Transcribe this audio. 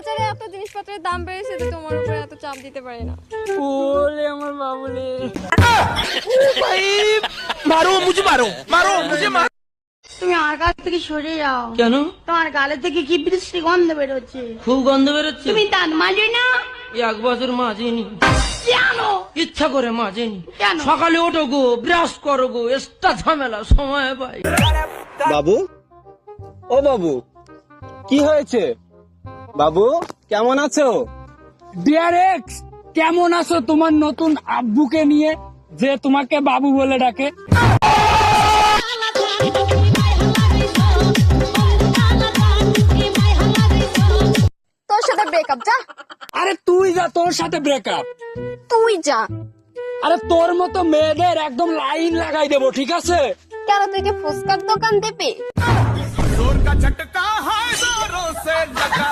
বাজারে এত জিনিসপত্রের দাম বেড়েছে যে তোমার উপরে এত চাপ দিতে পারি না। ওলে আমার বাবুলে। মারো মুঝে মারো, মারো মুঝে মারো। তুমি আমার কাছ থেকে সরে যাও। কেন? তোমার গালে থেকে কি বৃষ্টি গন্ধ বেরোচ্ছে। খুব গন্ধ বেরোচ্ছে। তুমি দাঁত মাজো না? এক বছর মাজেনি। কেন? ইচ্ছা করে মাজেনি। কেন? সকালে ওঠো গো, ব্রাশ করো গো, এক্সট্রা ঝামেলা সময় পাই। বাবু, ও বাবু, কি হয়েছে? বাবু কেমন আছো? ডিয়ার এক্স, কেমন আছো তোমার নতুন আব্বুকে নিয়ে যে তোমাকে বাবু বলে ডাকে? তোর সাথে ব্রেকআপ, যা। আরে তুই যা, তোর সাথে ব্রেকআপ। তুই যা। আরে তোর মতো মেয়েদের একদম লাইন লাগাই দেবো, ঠিক আছে? কেন, তুই কি ফুচকার দোকান দেবে? जोर का झटका है जोरों से लगा।